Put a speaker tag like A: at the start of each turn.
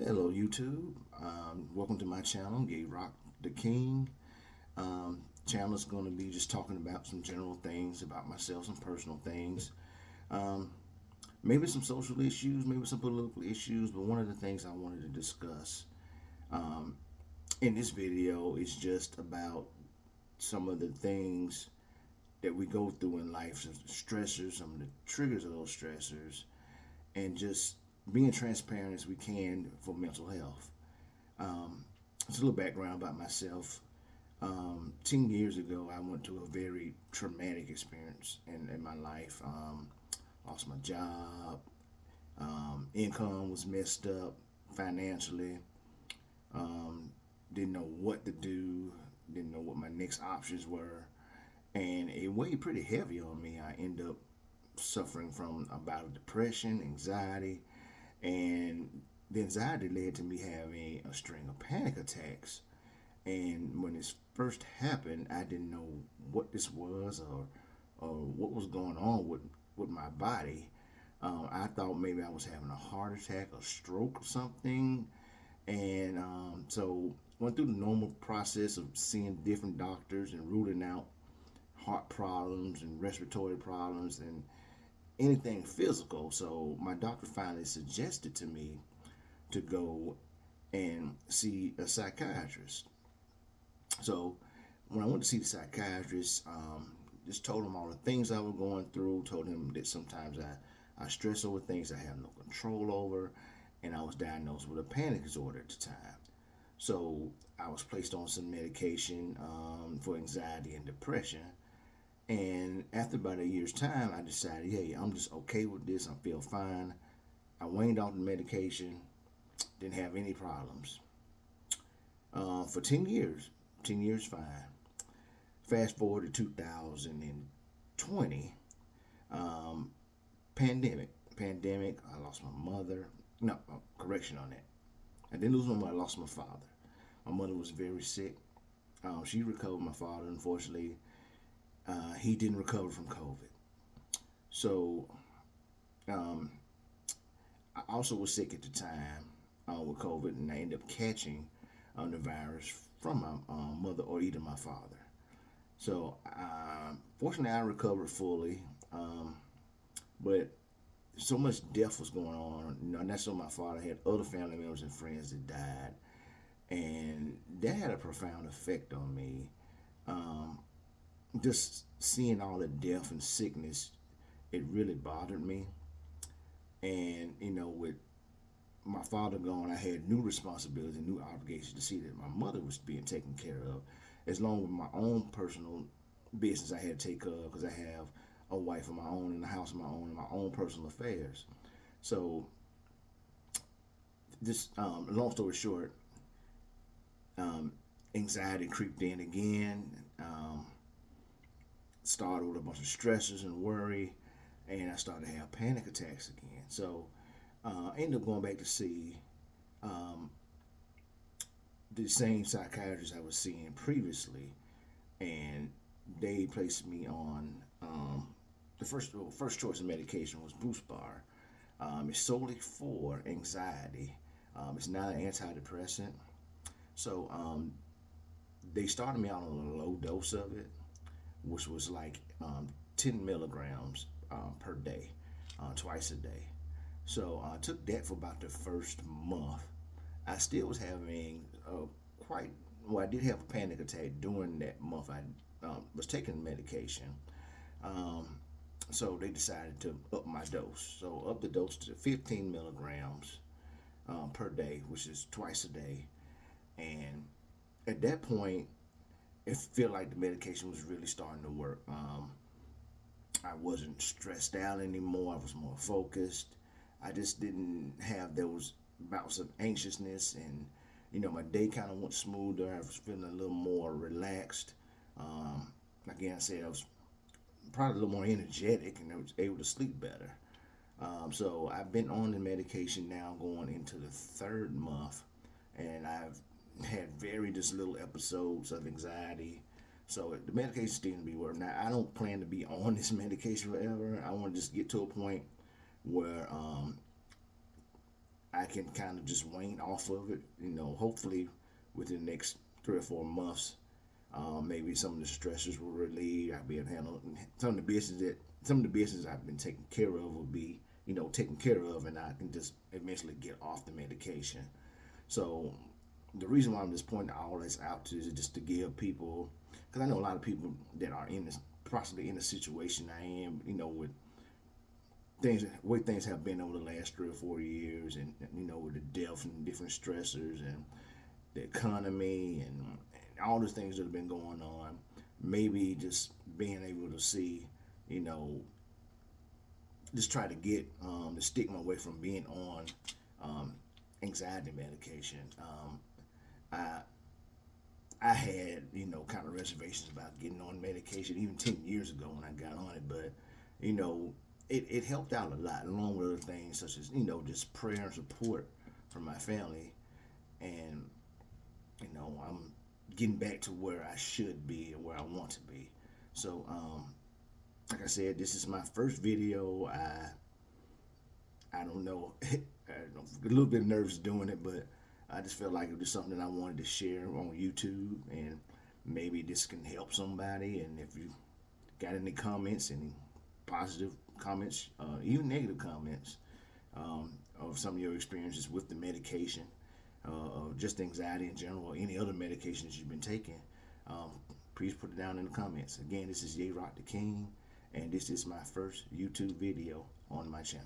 A: Hello, YouTube. Welcome to my channel, Gay Rock the King. Channel is going to be just talking about some general things about myself, some personal things, um, maybe some social issues, maybe some political issues. But one of the things I wanted to discuss um, in this video is just about some of the things that we go through in life, some stressors, some of the triggers of those stressors, and just being transparent as we can for mental health. Um, just a little background about myself. 10 years ago, I went to a very traumatic experience in my life. Lost my job. Income was messed up financially. Um, didn't know what to do. Didn't know what my next options were. And it weighed pretty heavy on me. I ended up suffering from a bout of depression, anxiety, and the anxiety led to me having a string of panic attacks. And when this first happened, I didn't know what this was or what was going on with my body. I thought maybe I was having a heart attack, a stroke, or something. And so went through the normal process of seeing different doctors and ruling out heart problems and respiratory problems and anything physical. So my doctor finally suggested to me to go and see a psychiatrist. So when I went to see the psychiatrist, just told him all the things I was going through, told him that sometimes I stress over things I have no control over, and I was diagnosed with a panic disorder at the time. So I was placed on some medication for anxiety and depression. And after about a year's time, I decided, hey, I'm just okay with this. I feel fine. I weaned off the medication, didn't have any problems for 10 years. 10 years fine. Fast forward to 2020, um, pandemic. I lost my mother. No, correction on that. I didn't lose my mother. I lost my father. My mother was very sick. She recovered. My father, unfortunately, he didn't recover from COVID. So um, I also was sick at the time with COVID, and I ended up catching the virus from my mother or either my father. So fortunately, I recovered fully, but so much death was going on. You know, and that's on my father. I had other family members and friends that died, and that had a profound effect on me. Um, just seeing all the death and sickness, it really bothered me. And with my father gone, I had new responsibilities and new obligations to see that my mother was being taken care of, as long as my own personal business I had to take care of because I have a wife of my own and a house of my own and my own personal affairs. So, just long story short, um, anxiety creeped in again. Started with a bunch of stressors and worry, and I started to have panic attacks again. So, I ended up going back to see um, the same psychiatrist I was seeing previously, and they placed me on the first choice of medication was Buspar. It's solely for anxiety. It's not an antidepressant. So they started me out on a low dose of it, which was like 10 milligrams per day, twice a day. So I took that for about the first month. I still was having quite, well, I did have a panic attack during that month. I was taking medication. Um, so they decided to up my dose. So up the dose to 15 milligrams per day, which is twice a day. And at that point, it felt like the medication was really starting to work. I wasn't stressed out anymore. I was more focused. I just didn't have those bouts of anxiousness, and my day kind of went smoother. I was feeling a little more relaxed. Again, I said I was probably a little more energetic, and I was able to sleep better. So I've been on the medication now, going into the third month, and I've had very just little episodes of anxiety. So the medication seems to be working. Now I don't plan to be on this medication forever. I want to just get to a point where I I can kind of just wane off of it. Hopefully within the next 3 or 4 months, maybe some of the stressors will relieve. I'll be able to handle some of the business I've been taking care of will be taken care of, and I can just eventually get off the medication. So the reason why I'm just pointing all this out to is just to give people, because I know a lot of people that are in this, possibly in the situation I am, with things, way things have been over the last 3 or 4 years, and with the death and different stressors and the economy and all the things that have been going on. Maybe just being able to see, just try to get the stigma away from being on anxiety medication. I I had, kind of reservations about getting on medication even 10 years ago when I got on it, but, it helped out a lot, along with other things such as, just prayer and support from my family. And, I'm getting back to where I should be and where I want to be. So, like I said, this is my first video. I don't know, I'm a little bit nervous doing it, but I just felt like it was something that I wanted to share on YouTube, and maybe this can help somebody. And if you got any comments, any positive comments, even negative comments, of some of your experiences with the medication, or just anxiety in general, or any other medications you've been taking, please put it down in the comments. Again, this is Rock the King, and this is my first YouTube video on my channel.